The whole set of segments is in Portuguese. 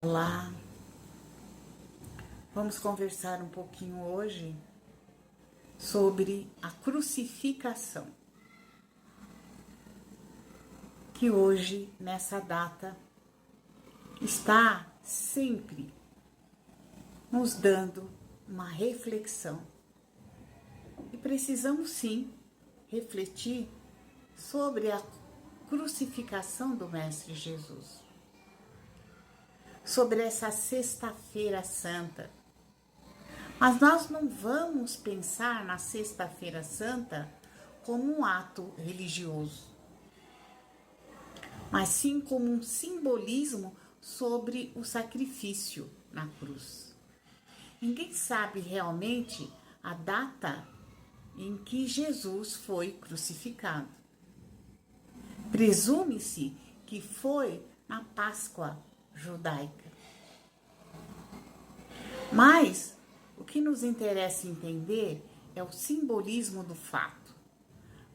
Olá, vamos conversar um pouquinho hoje sobre a crucificação, que hoje, nessa data, está sempre nos dando uma reflexão. E precisamos sim refletir sobre a crucificação do Mestre Jesus, sobre essa Sexta-feira Santa. Mas nós não vamos pensar na Sexta-feira Santa como um ato religioso, mas sim como um simbolismo sobre o sacrifício na cruz. Ninguém sabe realmente a data em que Jesus foi crucificado. Presume-se que foi na Páscoa judaica. Mas o que nos interessa entender é o simbolismo do fato.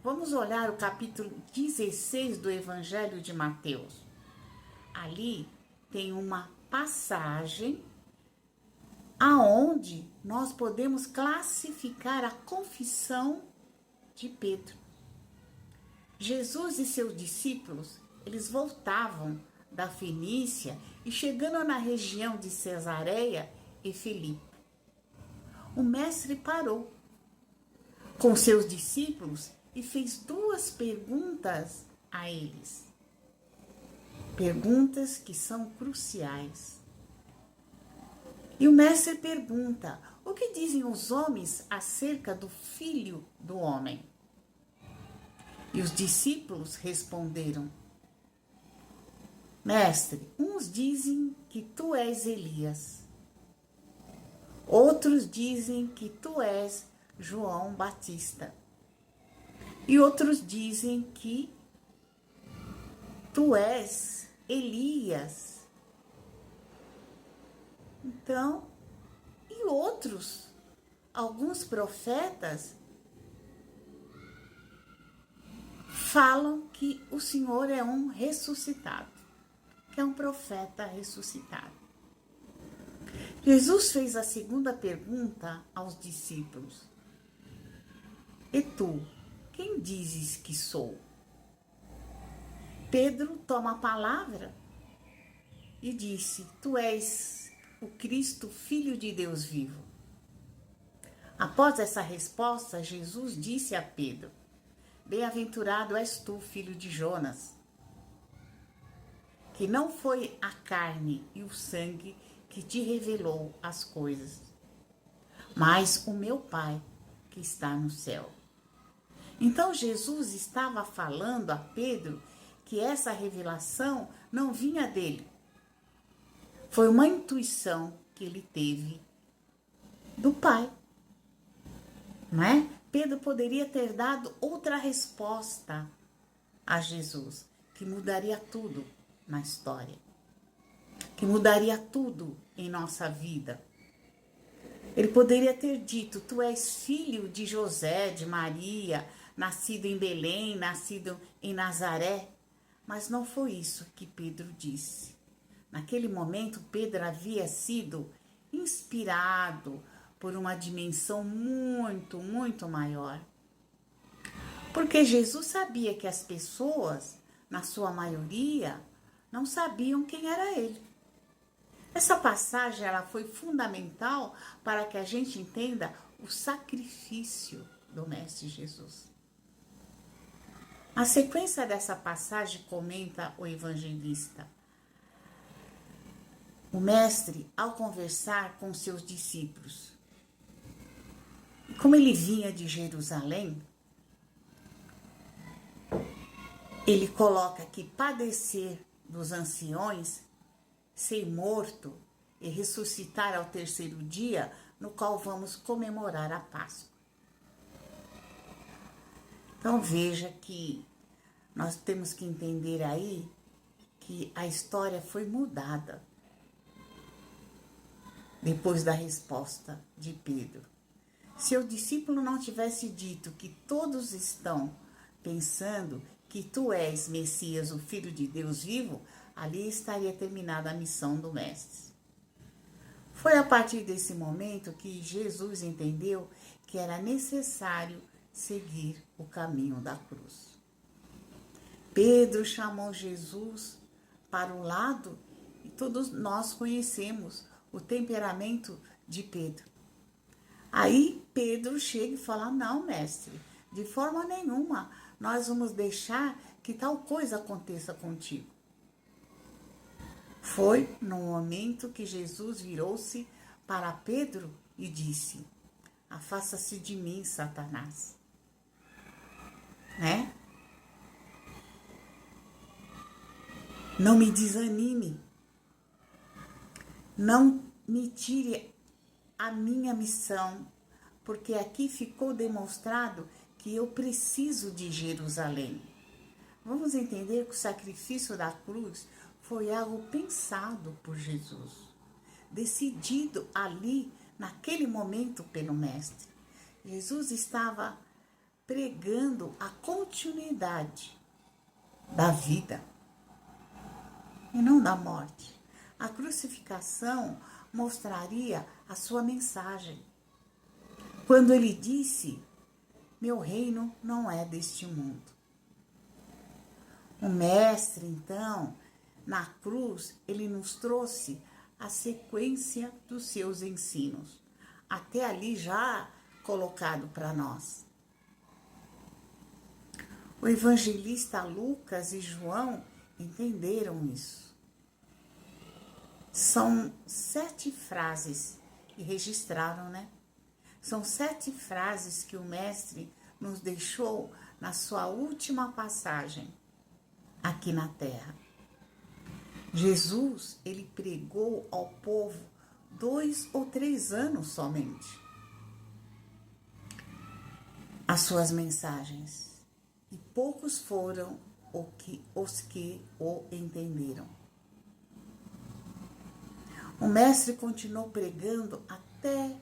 Vamos olhar o capítulo 16 do Evangelho de Mateus. Ali tem uma passagem aonde nós podemos classificar a confissão de Pedro. Jesus e seus discípulos, eles voltavam da Fenícia e chegando na região de Cesareia e Filipe. O mestre parou com seus discípulos e fez duas perguntas a eles. Perguntas que são cruciais. E o mestre pergunta: o que dizem os homens acerca do Filho do Homem? E os discípulos responderam: Mestre, uns dizem que tu és Elias, outros dizem que tu és João Batista, e outros dizem que tu és Elias. Então, e outros, alguns profetas, falam que o Senhor é um ressuscitado, que é um profeta ressuscitado. Jesus fez a segunda pergunta aos discípulos: E tu, quem dizes que sou? Pedro toma a palavra e disse: Tu és o Cristo, Filho de Deus vivo. Após essa resposta, Jesus disse a Pedro: Bem-aventurado és tu, filho de Jonas, que não foi a carne e o sangue que te revelou as coisas, mas o meu Pai que está no céu. Então Jesus estava falando a Pedro que essa revelação não vinha dele. Foi uma intuição que ele teve do Pai, não é? Pedro poderia ter dado outra resposta a Jesus, que mudaria tudo na história, que mudaria tudo em nossa vida. Ele poderia ter dito: tu és filho de José, de Maria, nascido em Belém, nascido em Nazaré. Mas não foi isso que Pedro disse. Naquele momento, Pedro havia sido inspirado por uma dimensão muito, muito maior. Porque Jesus sabia que as pessoas, na sua maioria, não sabiam quem era ele. Essa passagem ela foi fundamental para que a gente entenda o sacrifício do Mestre Jesus. A sequência dessa passagem comenta o evangelista: o Mestre, ao conversar com seus discípulos, como ele vinha de Jerusalém, ele coloca que padecer dos anciões, ser morto e ressuscitar ao terceiro dia, no qual vamos comemorar a Páscoa. Então veja que nós temos que entender aí que a história foi mudada depois da resposta de Pedro. Se o discípulo não tivesse dito que todos estão pensando que tu és Messias, o Filho de Deus vivo, ali estaria terminada a missão do Mestre. Foi a partir desse momento que Jesus entendeu que era necessário seguir o caminho da cruz. Pedro chamou Jesus para o lado e todos nós conhecemos o temperamento de Pedro. Aí Pedro chega e fala: não, mestre, de forma nenhuma nós vamos deixar que tal coisa aconteça contigo. Foi no momento que Jesus virou-se para Pedro e disse: afasta-se de mim, Satanás. Né? Não me desanime. Não me tire a minha missão, porque aqui ficou demonstrado que eu preciso de Jerusalém. Vamos entender que o sacrifício da cruz foi algo pensado por Jesus, decidido ali, naquele momento, pelo Mestre. Jesus estava pregando a continuidade da vida e não da morte. A crucificação mostraria a sua mensagem. Quando ele disse: meu reino não é deste mundo. O Mestre, então, na cruz, ele nos trouxe a sequência dos seus ensinos, até ali já colocado para nós. O evangelista Lucas e João entenderam isso. São 7 frases, e registraram, né? São 7 frases que o Mestre nos deixou na sua última passagem aqui na Terra. Jesus, ele pregou ao povo 2 ou 3 anos somente as suas mensagens, e poucos foram os que o entenderam. O Mestre continuou pregando até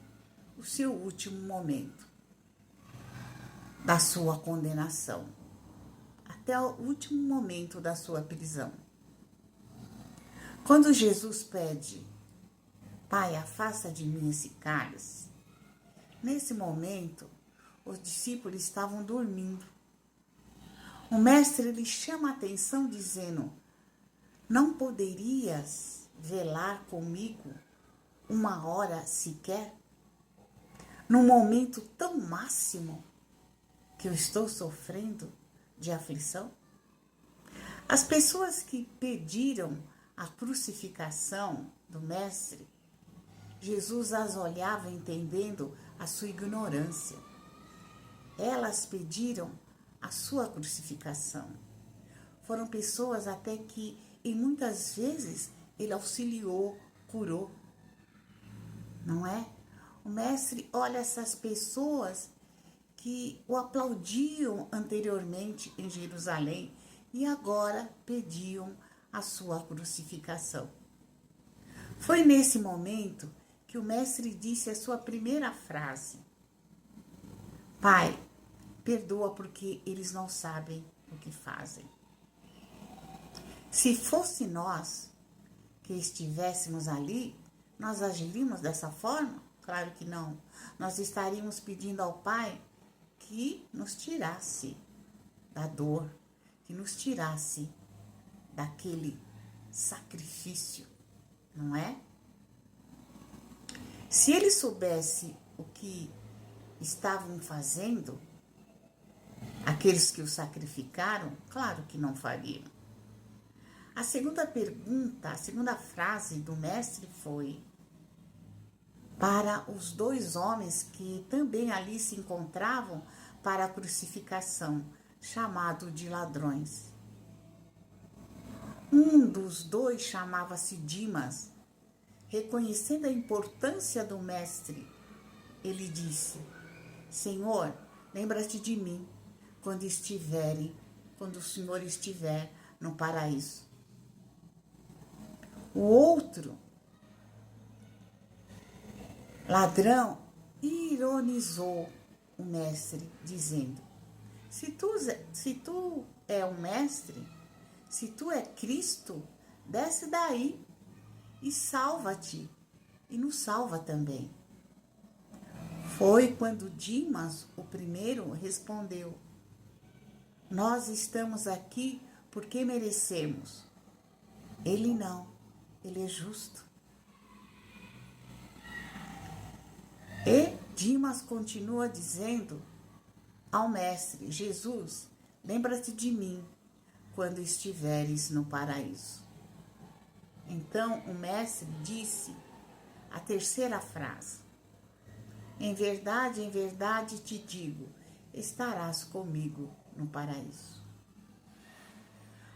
o seu último momento da sua condenação, até o último momento da sua prisão. Quando Jesus pede: Pai, afasta de mim esse cálice, nesse momento, os discípulos estavam dormindo. O Mestre lhe chama a atenção dizendo: não poderias velar comigo 1 hora sequer? Num momento tão máximo que eu estou sofrendo de aflição? As pessoas que pediram a crucificação do Mestre, Jesus as olhava entendendo a sua ignorância. Elas pediram a sua crucificação. Foram pessoas até que, e muitas vezes, ele auxiliou, curou. Não é? O Mestre olha essas pessoas que o aplaudiam anteriormente em Jerusalém e agora pediam a sua crucificação. Foi nesse momento que o Mestre disse a sua primeira frase: Pai, perdoa porque eles não sabem o que fazem. Se fosse nós que estivéssemos ali, nós agiríamos dessa forma? Claro que não. Nós estaríamos pedindo ao Pai que nos tirasse da dor, que nos tirasse daquele sacrifício, não é? Se ele soubesse o que estavam fazendo, aqueles que o sacrificaram, claro que não fariam. A segunda pergunta, a segunda frase do Mestre foi para os 2 homens que também ali se encontravam para a crucificação, chamado de ladrões. Um dos 2 chamava-se Dimas. Reconhecendo a importância do Mestre, ele disse: Senhor, lembra-te de mim quando o Senhor estiver no paraíso. O outro ladrão ironizou o Mestre, dizendo: se tu é o Mestre, se tu é Cristo, desce daí e salva-te e nos salva também. Foi quando Dimas, o primeiro, respondeu: nós estamos aqui porque merecemos. Ele não, ele é justo. E Dimas continua dizendo ao Mestre: Jesus, lembra-te de mim quando estiveres no paraíso. Então o Mestre disse a terceira frase: em verdade te digo, estarás comigo no paraíso.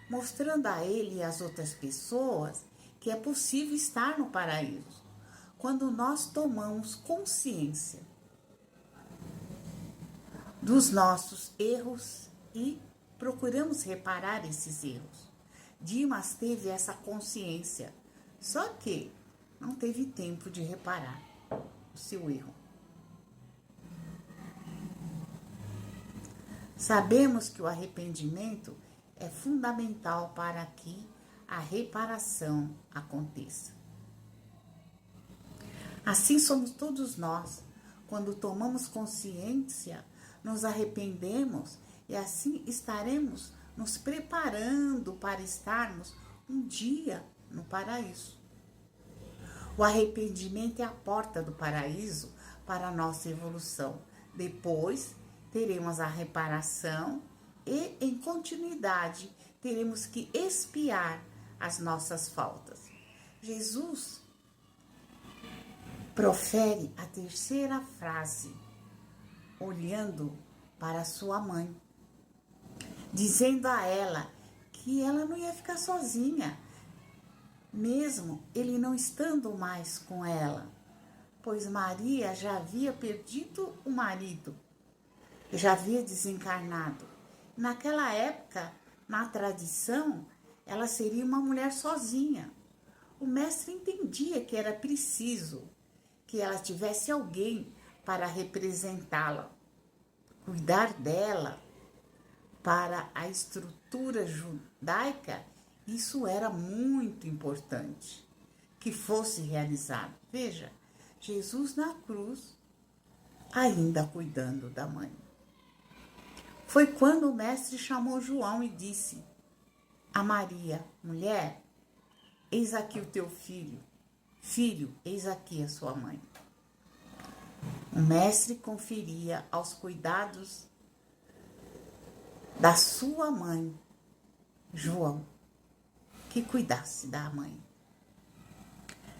Mostrando a ele e às outras pessoas que é possível estar no paraíso quando nós tomamos consciência dos nossos erros e procuramos reparar esses erros. Dimas teve essa consciência, só que não teve tempo de reparar o seu erro. Sabemos que o arrependimento é fundamental para que a reparação aconteça. Assim somos todos nós. Quando tomamos consciência, nos arrependemos e assim estaremos nos preparando para estarmos um dia no paraíso. O arrependimento é a porta do paraíso para a nossa evolução. Depois, teremos a reparação e, em continuidade, teremos que expiar as nossas faltas. Jesus profere a terceira frase, olhando para sua mãe, dizendo a ela que ela não ia ficar sozinha, mesmo ele não estando mais com ela, pois Maria já havia perdido o marido, já havia desencarnado. Naquela época, na tradição, ela seria uma mulher sozinha. O Mestre entendia que era preciso que ela tivesse alguém para representá-la, cuidar dela. Para a estrutura judaica, isso era muito importante que fosse realizado. Veja, Jesus na cruz, ainda cuidando da mãe. Foi quando o Mestre chamou João e disse a Maria: mulher, eis aqui o teu filho. Filho, eis aqui a sua mãe. O Mestre conferia aos cuidados da sua mãe, João, que cuidasse da mãe.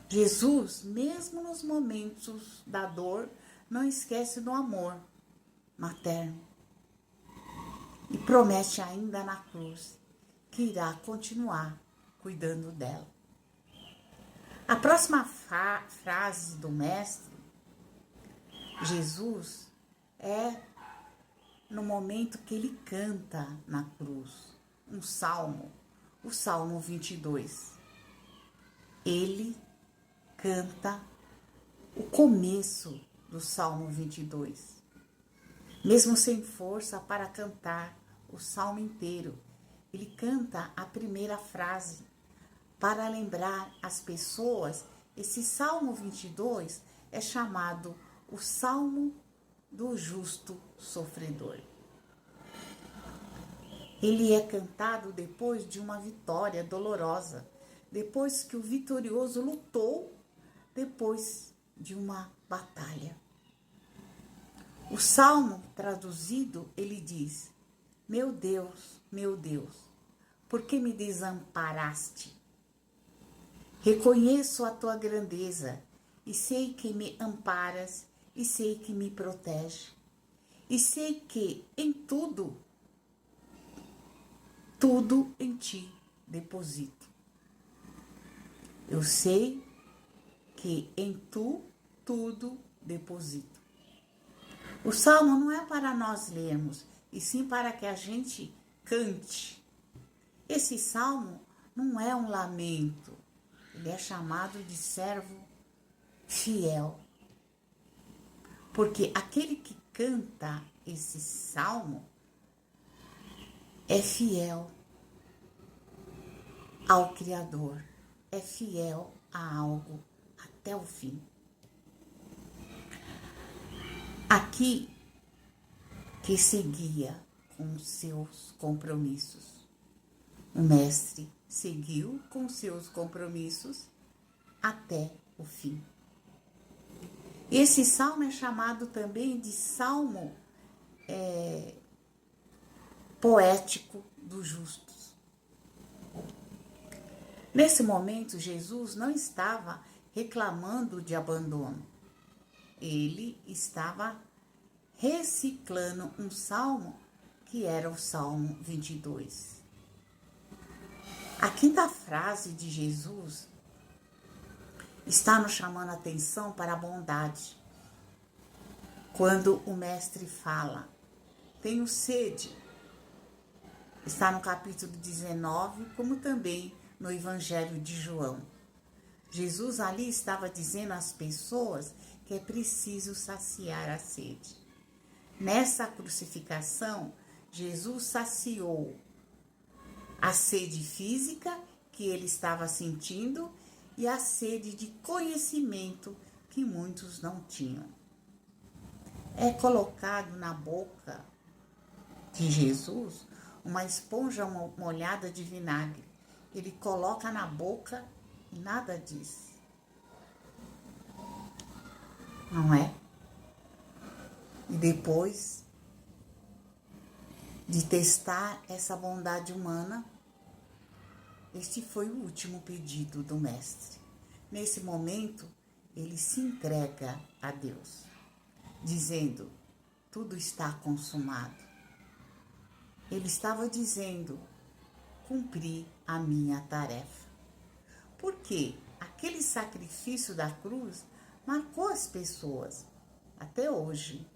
Jesus, mesmo nos momentos da dor, não esquece do amor materno e promete ainda na cruz que irá continuar cuidando dela. A próxima frase do Mestre, Jesus, é no momento que ele canta na cruz, um salmo, o Salmo 22. Ele canta o começo do Salmo 22. Mesmo sem força para cantar o salmo inteiro, ele canta a primeira frase para lembrar as pessoas. Esse Salmo 22 é chamado o Salmo do Justo Sofredor. Ele é cantado depois de uma vitória dolorosa, depois que o vitorioso lutou, depois de uma batalha. O salmo traduzido, ele diz: meu Deus, por que me desamparaste? Reconheço a tua grandeza e sei que me amparas e sei que me protege. E sei que em tudo em ti deposito. Eu sei que em tu tudo deposito. O salmo não é para nós lermos, e sim para que a gente cante. Esse salmo não é um lamento, ele é chamado de servo fiel. Porque aquele que canta esse salmo é fiel ao Criador, é fiel a algo até o fim. Aqui que seguia com seus compromissos. O mestre seguiu com seus compromissos até o fim. Esse salmo é chamado também de salmo poético dos justos. Nesse momento, Jesus não estava reclamando de abandono. Ele estava reciclando um salmo que era o Salmo 22. A quinta frase de Jesus está nos chamando a atenção para a bondade. Quando o mestre fala, tenho sede, está no capítulo 19, como também no Evangelho de João. Jesus ali estava dizendo às pessoas que é preciso saciar a sede. Nessa crucificação, Jesus saciou a sede física que ele estava sentindo e a sede de conhecimento que muitos não tinham. É colocado na boca de Jesus uma esponja molhada de vinagre. Ele coloca na boca e nada diz. Não é? E depois de testar essa bondade humana, este foi o último pedido do mestre. Nesse momento, ele se entrega a Deus, dizendo, tudo está consumado. Ele estava dizendo, cumpri a minha tarefa. Porque aquele sacrifício da cruz marcou as pessoas, até hoje,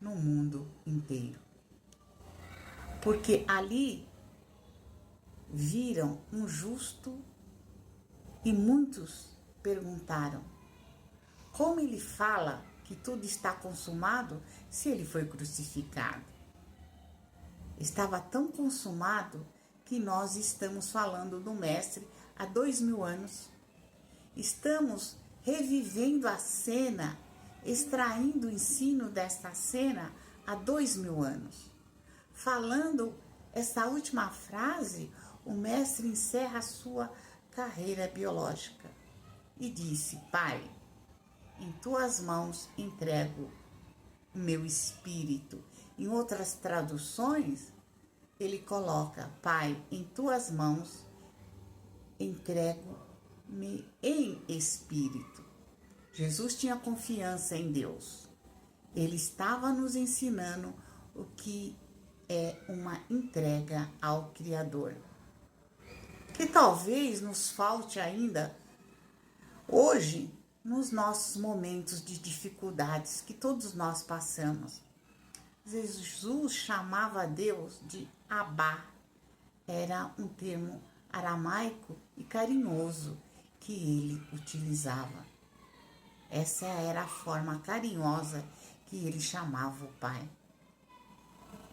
no mundo inteiro. Porque ali viram um justo e muitos perguntaram, como ele fala que tudo está consumado se ele foi crucificado? Estava tão consumado que nós estamos falando do mestre há 2000 anos. Estamos revivendo a cena, extraindo o ensino desta cena há 2000 anos. Falando essa última frase, o mestre encerra a sua carreira biológica e disse, Pai, em tuas mãos entrego o meu espírito. Em outras traduções, ele coloca, Pai, em tuas mãos entrego-me em espírito. Jesus tinha confiança em Deus. Ele estava nos ensinando o que é uma entrega ao Criador. Que talvez nos falte ainda hoje nos nossos momentos de dificuldades que todos nós passamos. Jesus chamava Deus de Abá. Era um termo aramaico e carinhoso que ele utilizava. Essa era a forma carinhosa que ele chamava o Pai.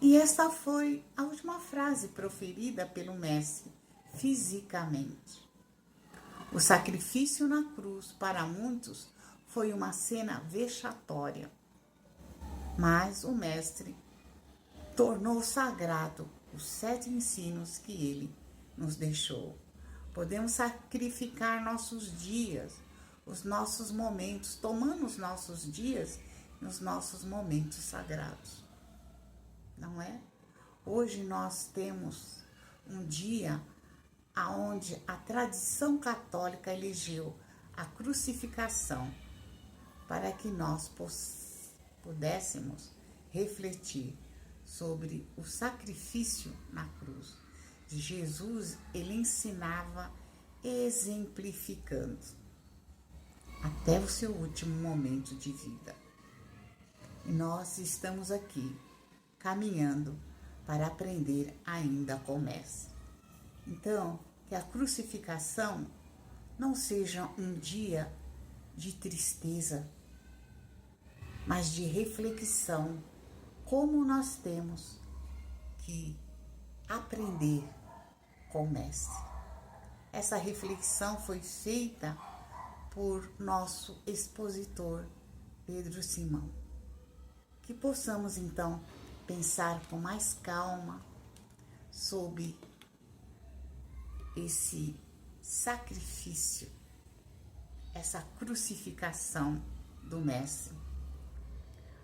E essa foi a última frase proferida pelo mestre, fisicamente. O sacrifício na cruz, para muitos, foi uma cena vexatória. Mas o mestre tornou sagrado os 7 ensinos que ele nos deixou. Podemos sacrificar nossos dias, os nossos momentos, tomando os nossos dias e os nossos momentos sagrados. Não é? Hoje nós temos um dia onde a tradição católica elegeu a crucificação para que nós pudéssemos refletir sobre o sacrifício na cruz. De Jesus, ele ensinava exemplificando até o seu último momento de vida. E nós estamos aqui caminhando para aprender ainda com o mestre. Então, que a crucificação não seja um dia de tristeza, mas de reflexão, como nós temos que aprender com o Mestre. Essa reflexão foi feita por nosso expositor Pedro Simão. Que possamos então pensar com mais calma sobre esse sacrifício, essa crucificação do Mestre,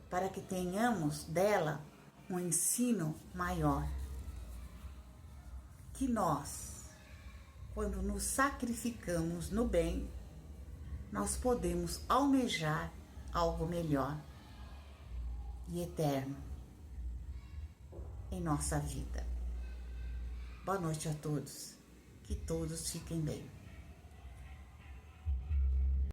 para que tenhamos dela um ensino maior. Que nós, quando nos sacrificamos no bem, nós podemos almejar algo melhor e eterno em nossa vida. Boa noite a todos, que todos fiquem bem.